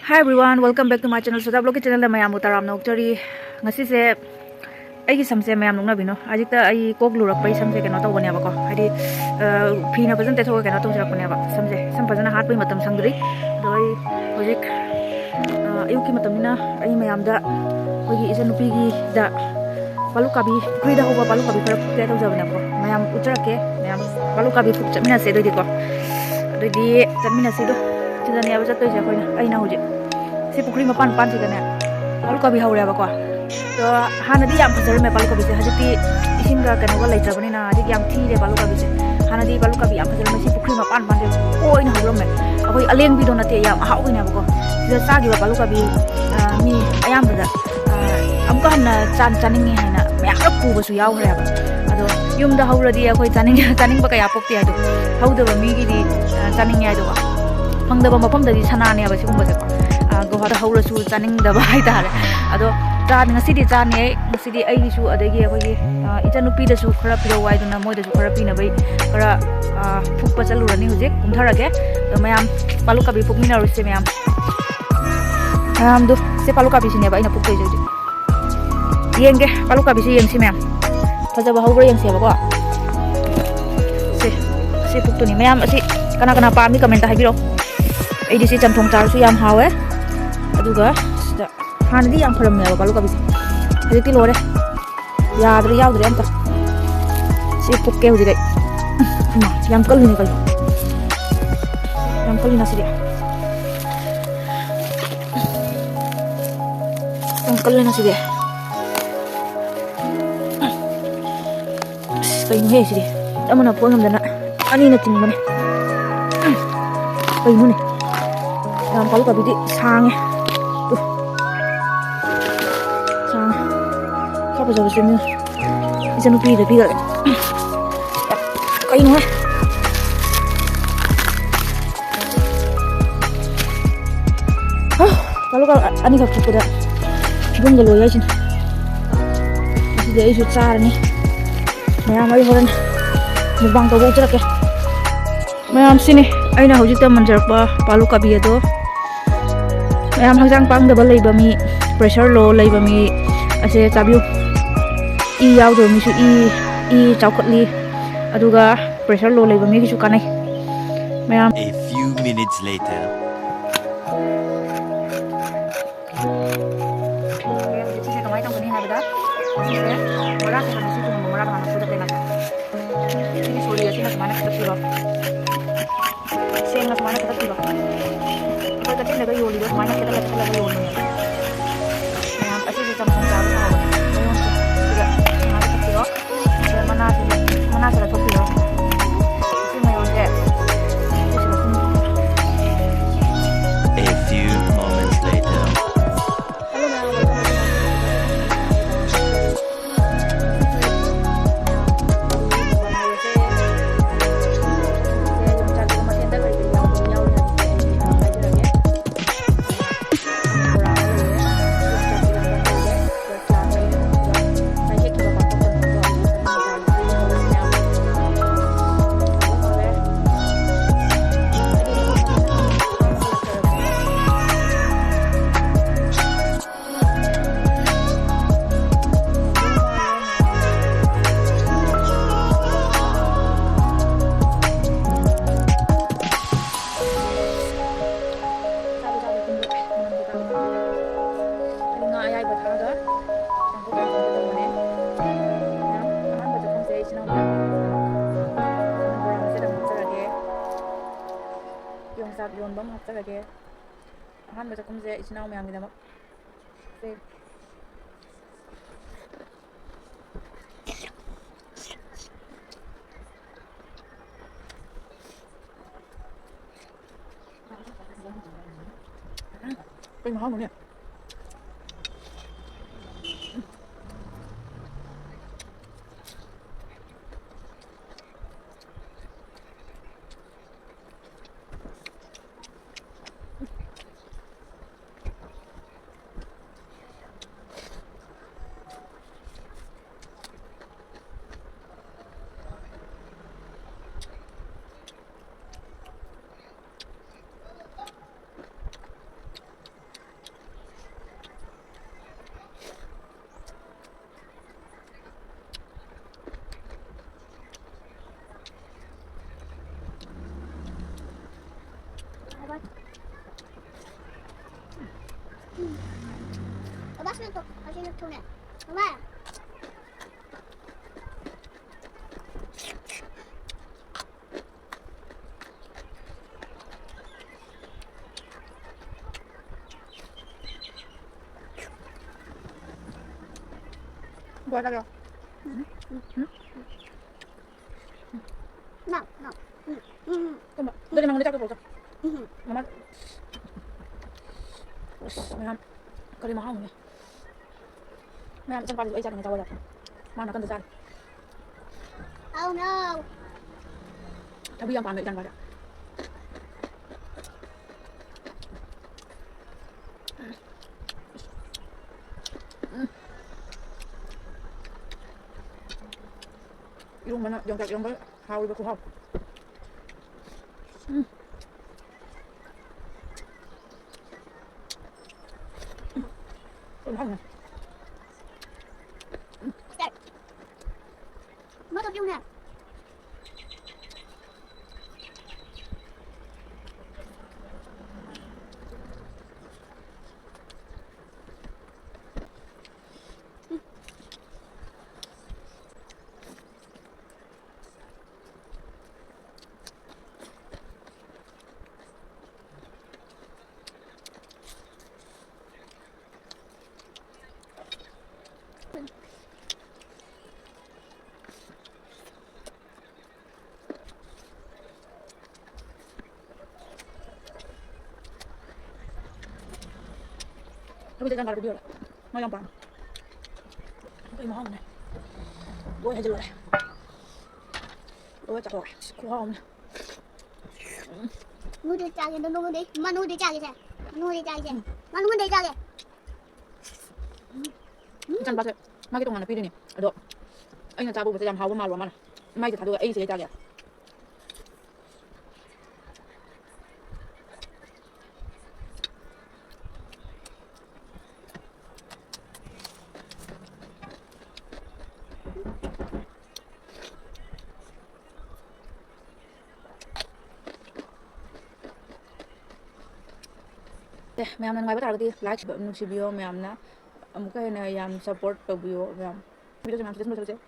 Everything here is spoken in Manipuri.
Hi everyone, welcome back to my channel. So that vlog channel mayam utaram nokchari ngasi se ai gi samse mayam nokna bino ajikta ai kok lurak pai samse keno to bone ba ko hadi phi na pajan te thok keno to sirak bone ba samse sam pajan hat pai matam sangdri doi hojik ayuki matam na ai mayam da hogi isa nupi gi da balu kabi kri da hoba balu kabi kara pukya to jabna ko mayam utrake mayam balu kabi puk chamina se doi ko doi di chamina se do chidani aba jatoi se koina ai na hojik si pukri mapan pan si kana balu kabi hawre ba ko to hanadi yam phajar me balu kabi se hajiti isim ga kana ga laitrabani na hajik yam thi re balu kabi se hanadi balu kabi yam phajar me si pukri mapan pan se oina hawram me akoi aleng bi do na te yam hawina ba ko sida sagi ba balu kabi mi ayam da amka hanna chaningi haina mayam pu ba su yaw hre ba ado yum da hawradi akoi chaning ba kaya pokti ado hawda ba mi gi di chaning ya do ba phangda ba mapam da di sanane ba si kumba se ko gohada hawra su chaning da ba hai tare ado chan ngasidi chan ne ngasidi ai su adagi akoi ita nupi da su khara piro wai duna moi da su khara pina bai khara phukpa chalurani hujik kumtharage mayam balu kabi phukmina ru se mayam do se balu kabi sine ba ina phuktai joji yenge balu kabi si yeng si mayam phajaba hawra yeng se ba ko se phuktuni mayam asi kana pami comment ta haibiro ai di si chamthong char su yam hawe aduga sida hanadi yam pharam ya balu kabi hajiki lore yadre yaudre anta si pukke hudi dai yam kalni na sidi yam kalni na sidi kai nu he sidi amana phone namdana ani na tingbane kai nu ne yam balu kabi di sange apa jawab sini bisa nupi tapi gak kain wah kalau ani gak cukup dah belum gelo ya sini masih dia isu cara nih mayam ayo horan mukbang tawbiu cerak ya mayam sini ayo nah hujita manjar pa balu kabi itu mayam hakchang pang double lay bami pressure low lay bami ase tawbiu I yaw do mi su I chawkatli aduga pressure low leba mi su kanai mayam a few minutes later yonbam haptarage ahanba jakumse ichinaw mayam gidamak se Cái máu nữa nè 맛있는 또 맛있는 통에. 엄마. Buat lagi. 나. Coba, dari mang dicakap boleh. Mama. Wes, memang kali mahal nih. Memang sempat juga ikan tahu ya. Mana kan besar. Oh no. Tapi yang pamer ikan pada. Yung mana yung kayak yung hawre ba ko haw. Mahal na. Mất tập trung nè. Tapi jangan kalau dia lah. Mau yang paan. Kali mahal nih. Gue aja dulu deh. Gue cakap. Kurang nih. Nuôi đi cha kìa, nuôi đi. Mà nuôi đi cha kìa. Nuôi đi cha kìa. Mà nuôi đi cha kìa. Jangan bahasa. Mak itu mana pilih nih. Aduh. Ayo cabu bisa jam hawa malu mana. Mak itu satu ayo sih jaga. Deh, memang nggak betul lagi like nung si video memang na, mungkin yang support tawbiu memang. Video cuma selesai.